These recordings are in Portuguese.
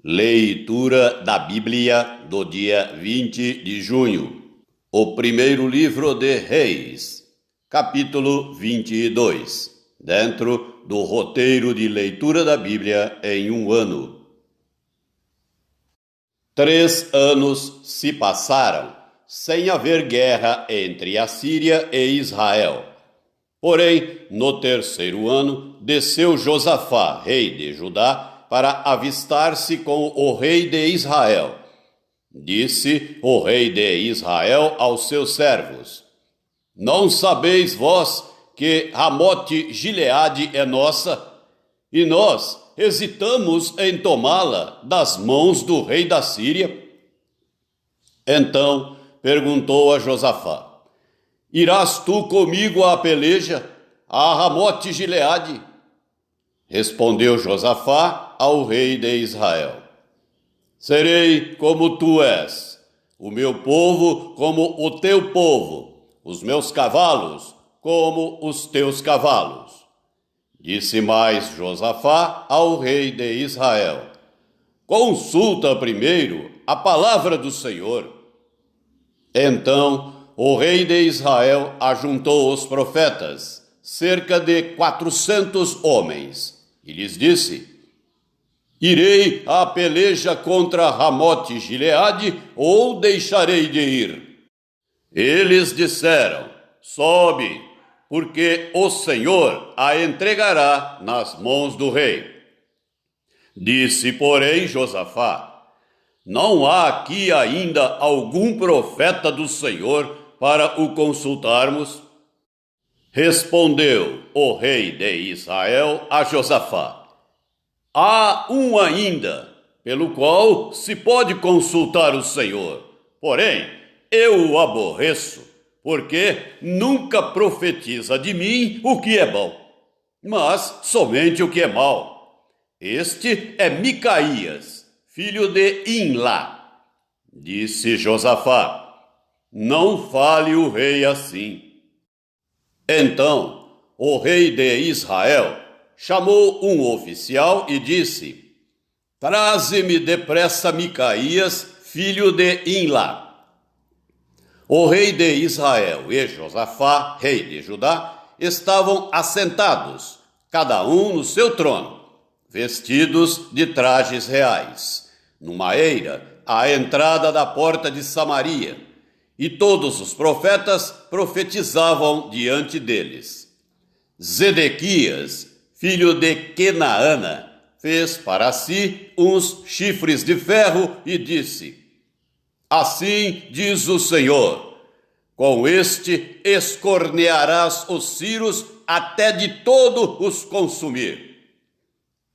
Leitura da Bíblia do dia 20 de junho. O primeiro livro de Reis, capítulo 22, dentro do roteiro de leitura da Bíblia em um ano. 3 anos se passaram sem haver guerra entre a Síria e Israel. Porém, no terceiro ano, desceu Josafá, rei de Judá, para avistar-se com o rei de Israel. Disse o rei de Israel aos seus servos: Não sabeis vós que Ramote Gileade é nossa? E nós hesitamos em tomá-la das mãos do rei da Síria? Então perguntou a Josafá: Irás tu comigo à peleja, a Ramote Gileade? Respondeu Josafá ao rei de Israel: Serei como tu és, o meu povo como o teu povo, os meus cavalos como os teus cavalos. Disse mais Josafá ao rei de Israel: Consulta primeiro a palavra do Senhor. Então o rei de Israel ajuntou os profetas, cerca de 400 homens, e lhes disse: Irei à peleja contra Ramote Gileade ou deixarei de ir? Eles disseram: Sobe, porque o Senhor a entregará nas mãos do rei. Disse, porém, Josafá: Não há aqui ainda algum profeta do Senhor para o consultarmos? Respondeu o rei de Israel a Josafá: Há um ainda, pelo qual se pode consultar o Senhor. Porém, eu o aborreço, porque nunca profetiza de mim o que é bom, mas somente o que é mau. Este é Micaías, filho de Imlá. Disse Josafá: Não fale o rei assim. Então o rei de Israel chamou um oficial e disse: Traze-me depressa Micaías, filho de Imlá. O rei de Israel e Josafá, rei de Judá, estavam assentados, cada um no seu trono, vestidos de trajes reais, numa eira à entrada da porta de Samaria, e todos os profetas profetizavam diante deles. Zedequias, filho de Quenaana, fez para si uns chifres de ferro e disse: Assim diz o Senhor: Com este escornearás os ciros até de todo os consumir.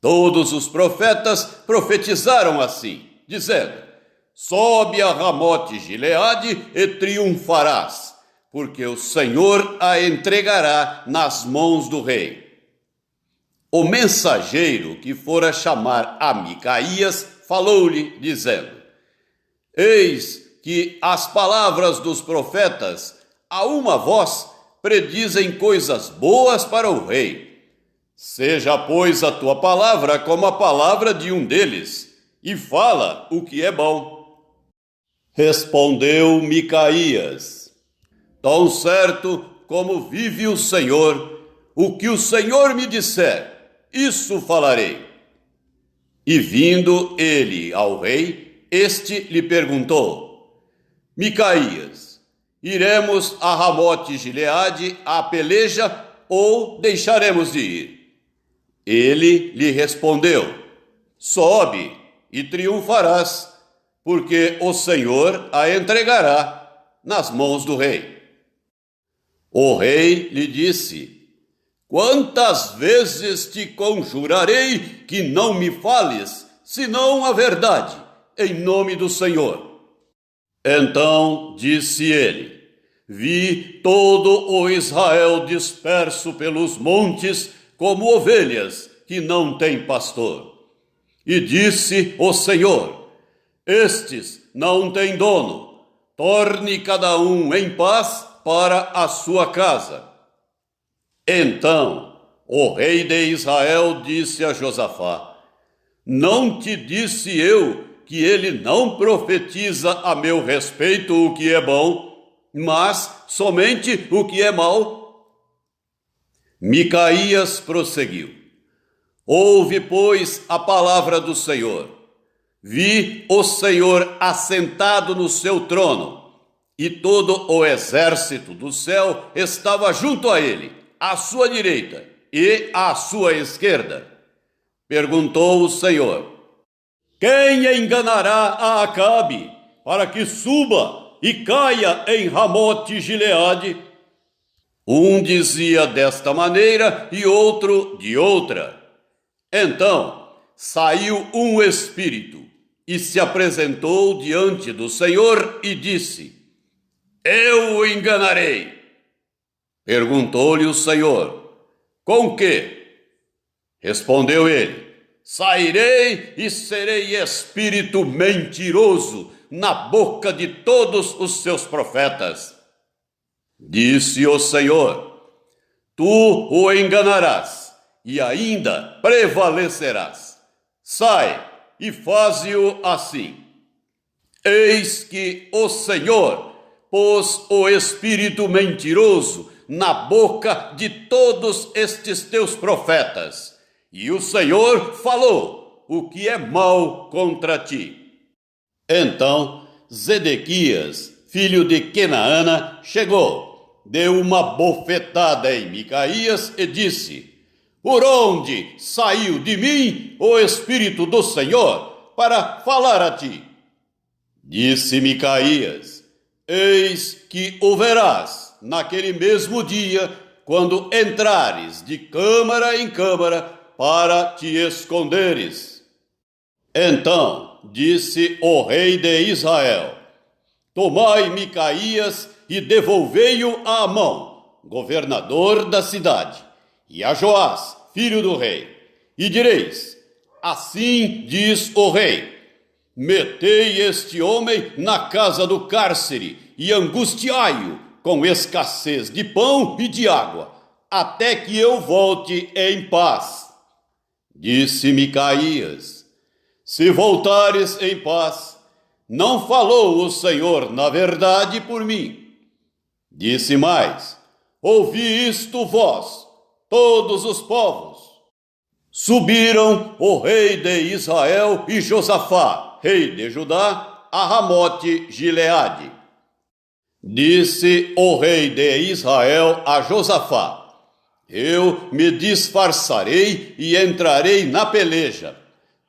Todos os profetas profetizaram assim, dizendo: Sobe a Ramote Gileade e triunfarás, porque o Senhor a entregará nas mãos do rei. O mensageiro que fora chamar a Micaías falou-lhe, dizendo: Eis que as palavras dos profetas, a uma voz, predizem coisas boas para o rei. Seja, pois, a tua palavra como a palavra de um deles, e fala o que é bom. Respondeu Micaías: Tão certo como vive o Senhor, o que o Senhor me disser, isso falarei. E vindo ele ao rei, este lhe perguntou: Micaías, iremos a Ramote Gileade à peleja ou deixaremos de ir? Ele lhe respondeu: Sobe e triunfarás, porque o Senhor a entregará nas mãos do rei. O rei lhe disse: Quantas vezes te conjurarei que não me fales, senão a verdade, em nome do Senhor? Então disse ele: Vi todo o Israel disperso pelos montes, como ovelhas que não têm pastor. E disse o Senhor: Estes não têm dono, torne cada um em paz para a sua casa. Então o rei de Israel disse a Josafá: Não te disse eu que ele não profetiza a meu respeito o que é bom, mas somente o que é mau? Micaías prosseguiu: Ouve, pois, a palavra do Senhor. Vi o Senhor assentado no seu trono, e todo o exército do céu estava junto a ele, à sua direita e à sua esquerda. Perguntou o Senhor: Quem enganará a Acabe, para que suba e caia em Ramote Gileade? Um dizia desta maneira e outro de outra. Então saiu um espírito e se apresentou diante do Senhor e disse: Eu o enganarei. Perguntou-lhe o Senhor: Com que? Respondeu ele: Sairei e serei espírito mentiroso na boca de todos os seus profetas. Disse o Senhor: Tu o enganarás e ainda prevalecerás. Sai e faze-o assim. Eis que o Senhor pôs o espírito mentiroso na boca de todos estes teus profetas, e o Senhor falou o que é mal contra ti. Então Zedequias, filho de Kenaana, chegou, deu uma bofetada em Micaías e disse: Por onde saiu de mim o Espírito do Senhor para falar a ti? Disse Micaías: Eis que o verás naquele mesmo dia, quando entrares de câmara em câmara para te esconderes. Então disse o rei de Israel: Tomai Micaías e devolvei-o a Amon, governador da cidade, e a Joás, filho do rei, e direis: Assim diz o rei: Metei este homem na casa do cárcere e angustiai-o com escassez de pão e de água, até que eu volte em paz. Disse Micaías: Se voltares em paz, não falou o Senhor na verdade por mim. Disse mais: Ouvi isto vós, todos os povos. Subiram o rei de Israel e Josafá, rei de Judá, a Ramote Gileade. Disse o rei de Israel a Josafá: Eu me disfarçarei e entrarei na peleja.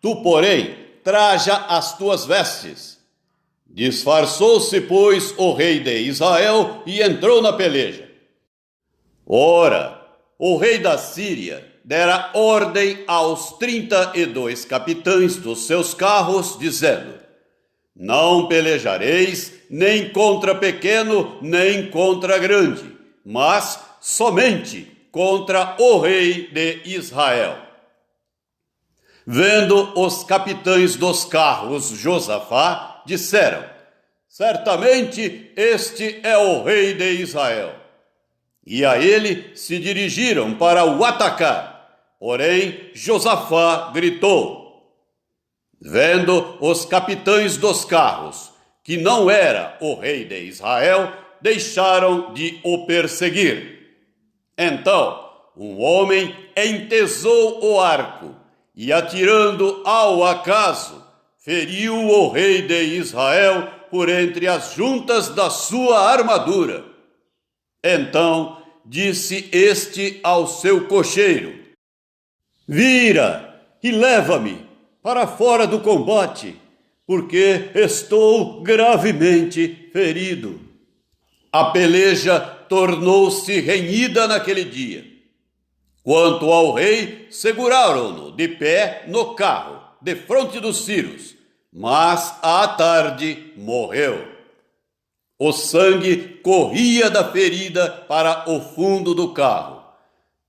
Tu, porém, traja as tuas vestes. Disfarçou-se, pois, o rei de Israel e entrou na peleja. Ora, o rei da Síria dera ordem aos 32 capitães dos seus carros, dizendo: Não pelejareis nem contra pequeno, nem contra grande, mas somente contra o rei de Israel. Vendo os capitães dos carros Josafá, disseram: Certamente este é o rei de Israel. E a ele se dirigiram para o atacar. Porém, Josafá gritou. Vendo os capitães dos carros que não era o rei de Israel, deixaram de o perseguir. Então, um homem entesou o arco e, atirando ao acaso, feriu o rei de Israel por entre as juntas da sua armadura. Então disse este ao seu cocheiro: Vira e leva-me para fora do combate, porque estou gravemente ferido. A peleja tornou-se renhida naquele dia. Quanto ao rei, seguraram-no de pé no carro, defronte dos ciros, mas à tarde morreu. O sangue corria da ferida para o fundo do carro.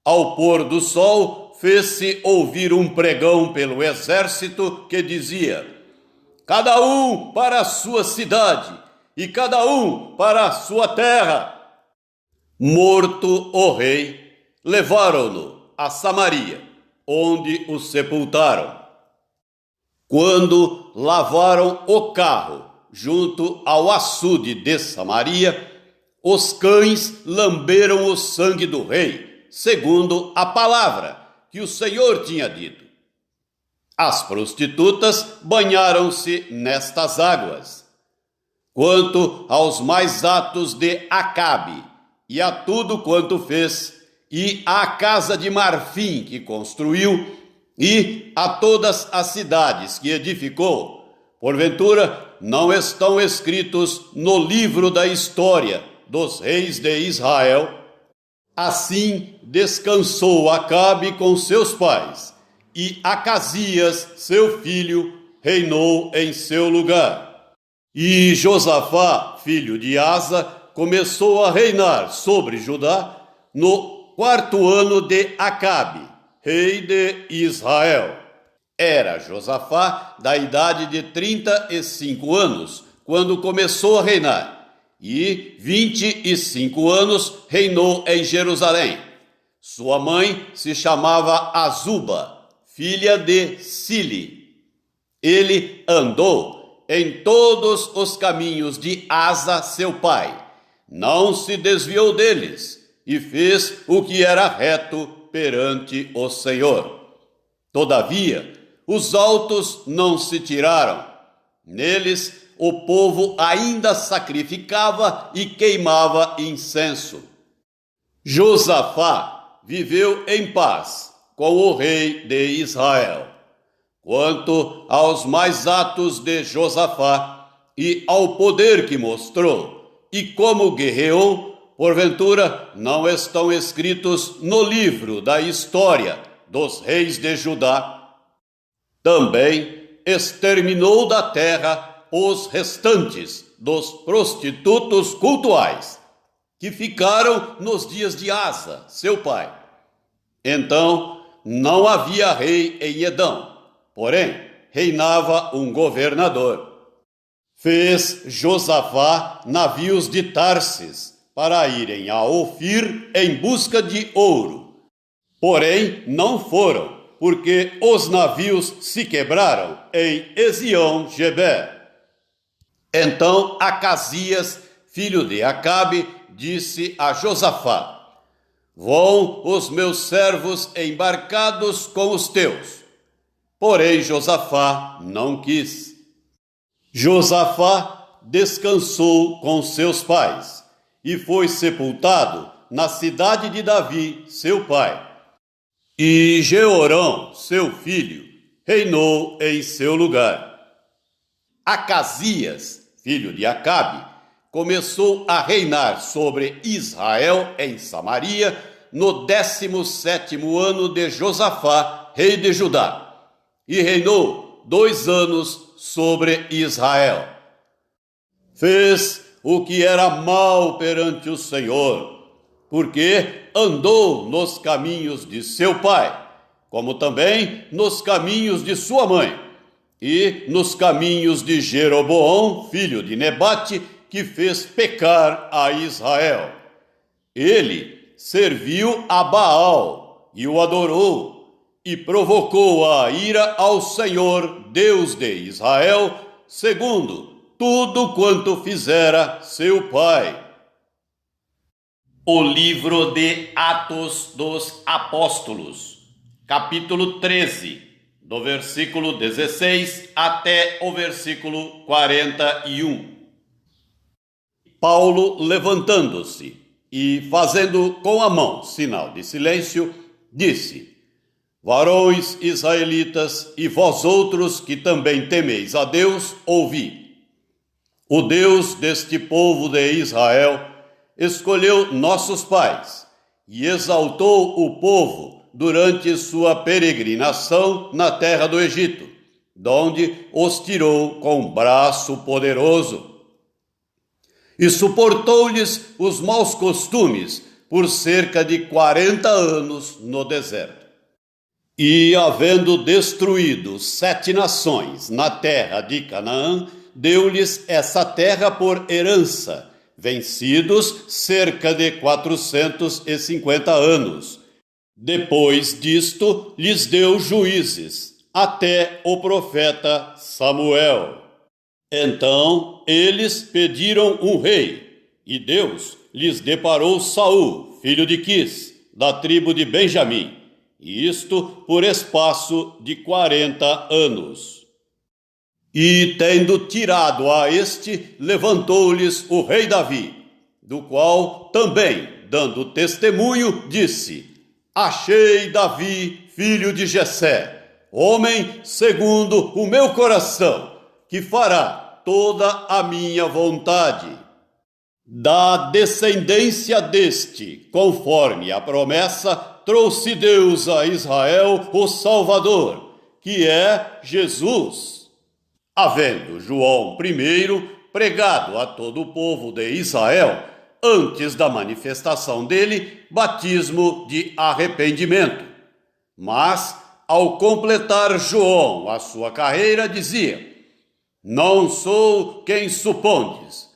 Ao pôr do sol, fez-se ouvir um pregão pelo exército que dizia: Cada um para a sua cidade e cada um para a sua terra. Morto o rei, levaram-no a Samaria, onde o sepultaram. Quando lavaram o carro junto ao açude de Samaria, os cães lamberam o sangue do rei, segundo a palavra que o Senhor tinha dito. As prostitutas banharam-se nestas águas. Quanto aos mais atos de Acabe, e a tudo quanto fez, e à casa de marfim que construiu, e a todas as cidades que edificou, porventura não estão escritos no livro da história dos reis de Israel? Assim descansou Acabe com seus pais, e Acasias, seu filho, reinou em seu lugar. E Josafá, filho de Asa, começou a reinar sobre Judá no 4º ano de Acabe, rei de Israel. Era Josafá da idade de 35 anos, quando começou a reinar, e 25 anos reinou em Jerusalém. Sua mãe se chamava Azuba, filha de Sili. Ele andou em todos os caminhos de Asa, seu pai, não se desviou deles, e fez o que era reto perante o Senhor. Todavia, os altos não se tiraram. Neles, o povo ainda sacrificava e queimava incenso. Josafá viveu em paz com o rei de Israel. Quanto aos mais atos de Josafá e ao poder que mostrou e como guerreou, porventura não estão escritos no livro da história dos reis de Judá. Também exterminou da terra os restantes dos prostitutos cultuais, que ficaram nos dias de Asa, seu pai. Então não havia rei em Edom, porém reinava um governador. Fez Josafá navios de Tarsis para irem a Ofir em busca de ouro. Porém não foram, porque os navios se quebraram em Ezion-Geber. Então Acasias, filho de Acabe, disse a Josafá: vão os meus servos embarcados com os teus. Porém Josafá não quis. Josafá descansou com seus pais e foi sepultado na cidade de Davi, seu pai. E Jeorão, seu filho, reinou em seu lugar. Acasias, filho de Acabe, começou a reinar sobre Israel em Samaria no 17º ano de Josafá, rei de Judá, e reinou 2 anos sobre Israel. Fez o que era mal perante o Senhor, porque andou nos caminhos de seu pai, como também nos caminhos de sua mãe, e nos caminhos de Jeroboão, filho de Nebate, que fez pecar a Israel. Ele serviu a Baal e o adorou, e provocou a ira ao Senhor, Deus de Israel, segundo tudo quanto fizera seu pai. O livro de Atos dos Apóstolos, capítulo 13, do versículo 16 até o versículo 41. Paulo, levantando-se e fazendo com a mão sinal de silêncio, disse: varões israelitas e vós outros que também temeis a Deus, ouvi. O Deus deste povo de Israel escolheu nossos pais e exaltou o povo durante sua peregrinação na terra do Egito, donde os tirou com braço poderoso. E suportou-lhes os maus costumes por cerca de 40 anos no deserto. E, havendo destruído 7 nações na terra de Canaã, deu-lhes essa terra por herança, vencidos cerca de 450 anos. Depois disto, lhes deu juízes, até o profeta Samuel. Então eles pediram um rei, e Deus lhes deparou Saul, filho de Quis, da tribo de Benjamim, e isto por espaço de 40 anos. E tendo tirado a este, levantou-lhes o rei Davi, do qual também, dando testemunho, disse: Achei Davi, filho de Jessé, homem segundo o meu coração, que fará toda a minha vontade. Da descendência deste, conforme a promessa, trouxe Deus a Israel o Salvador, que é Jesus. Havendo João I pregado a todo o povo de Israel, antes da manifestação dele, batismo de arrependimento. Mas, ao completar João a sua carreira, dizia: Não sou quem supondes,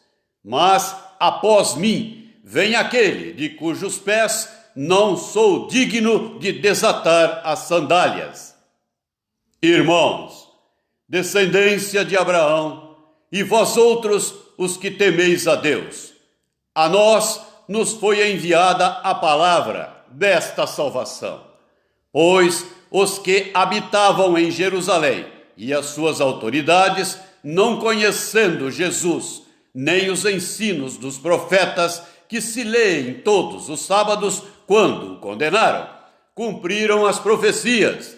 mas após mim vem aquele de cujos pés não sou digno de desatar as sandálias. Irmãos, descendência de Abraão, e vós outros os que temeis a Deus, a nós nos foi enviada a palavra desta salvação. Pois os que habitavam em Jerusalém e as suas autoridades, não conhecendo Jesus, nem os ensinos dos profetas que se leem todos os sábados, quando o condenaram, cumpriram as profecias.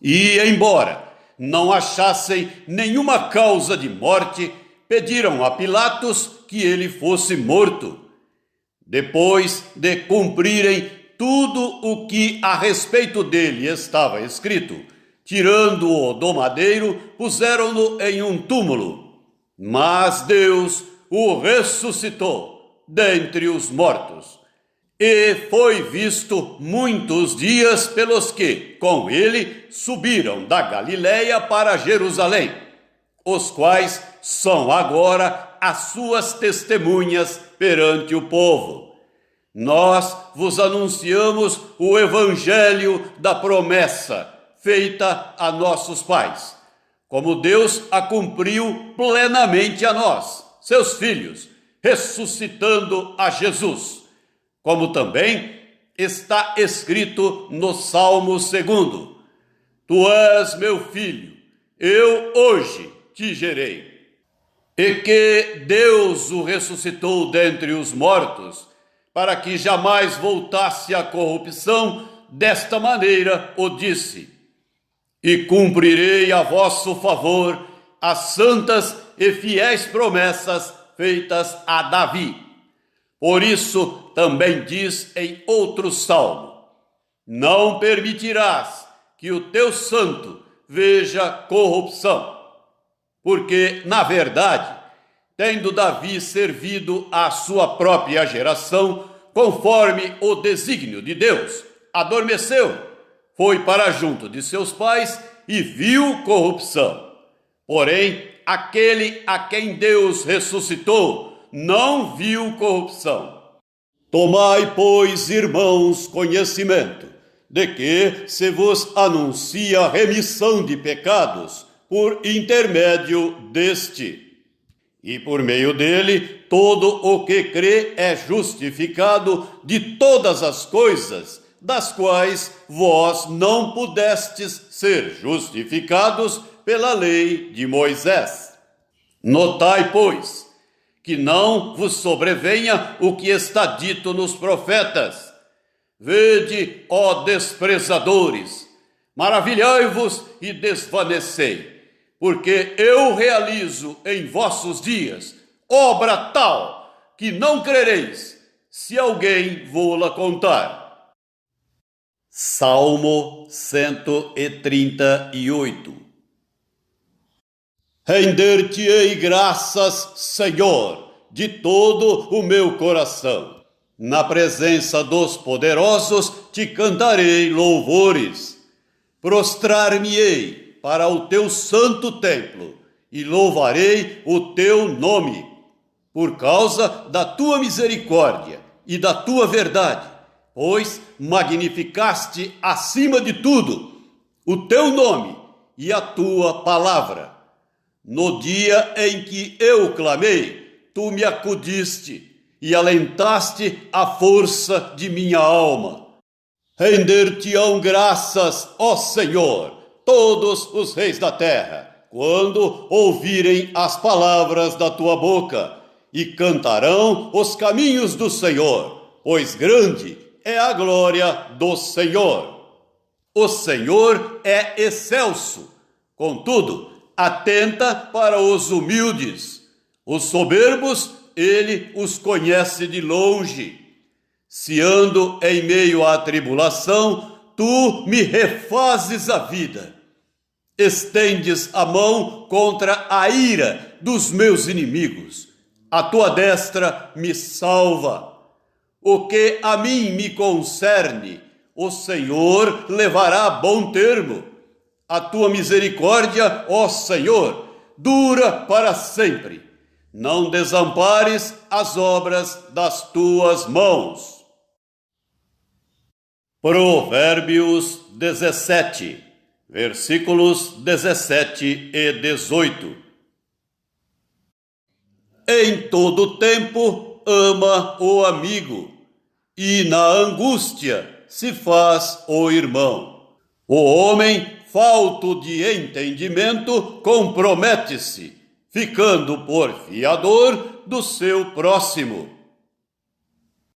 E, embora não achassem nenhuma causa de morte, pediram a Pilatos que ele fosse morto. Depois de cumprirem tudo o que a respeito dele estava escrito, tirando-o do madeiro, puseram-no em um túmulo. Mas Deus o ressuscitou dentre os mortos, e foi visto muitos dias pelos que, com ele, subiram da Galiléia para Jerusalém, os quais são agora as suas testemunhas perante o povo. Nós vos anunciamos o evangelho da promessa feita a nossos pais, como Deus a cumpriu plenamente a nós, seus filhos, ressuscitando a Jesus, como também está escrito no Salmo 2: Tu és meu filho, eu hoje te gerei. E que Deus o ressuscitou dentre os mortos, para que jamais voltasse à corrupção, desta maneira o disse: E cumprirei a vosso favor as santas e fiéis promessas feitas a Davi. Por isso também diz em outro salmo: Não permitirás que o teu santo veja corrupção. Porque, na verdade, tendo Davi servido à sua própria geração, conforme o desígnio de Deus, adormeceu, foi para junto de seus pais e viu corrupção. Porém, aquele a quem Deus ressuscitou não viu corrupção. Tomai, pois, irmãos, conhecimento de que se vos anuncia remissão de pecados por intermédio deste. E por meio dele, todo o que crê é justificado de todas as coisas, das quais vós não pudestes ser justificados pela lei de Moisés. Notai, pois, que não vos sobrevenha o que está dito nos profetas: Vede, ó desprezadores, maravilhai-vos e desvanecei, porque eu realizo em vossos dias obra tal que não crereis, se alguém vô-la contar. Salmo 138. Render-te-ei graças, Senhor, de todo o meu coração. Na presença dos poderosos te cantarei louvores. Prostrar-me-ei para o teu santo templo e louvarei o teu nome. Por causa da tua misericórdia e da tua verdade, pois magnificaste acima de tudo o teu nome e a tua palavra. No dia em que eu clamei, tu me acudiste e alentaste a força de minha alma. Render-te-ão graças, ó Senhor, todos os reis da terra, quando ouvirem as palavras da tua boca, e cantarão os caminhos do Senhor, pois grande é a glória do Senhor. O Senhor é excelso, contudo, atenta para os humildes. Os soberbos, ele os conhece de longe. Se ando em meio à tribulação, tu me refazes a vida. Estendes a mão contra a ira dos meus inimigos. A tua destra me salva. O que a mim me concerne, o Senhor levará a bom termo. A tua misericórdia, ó Senhor, dura para sempre. Não desampares as obras das tuas mãos. Provérbios 17, versículos 17 e 18. Em todo tempo ama o amigo, e na angústia se faz o irmão. O homem falto de entendimento compromete-se, ficando por fiador do seu próximo.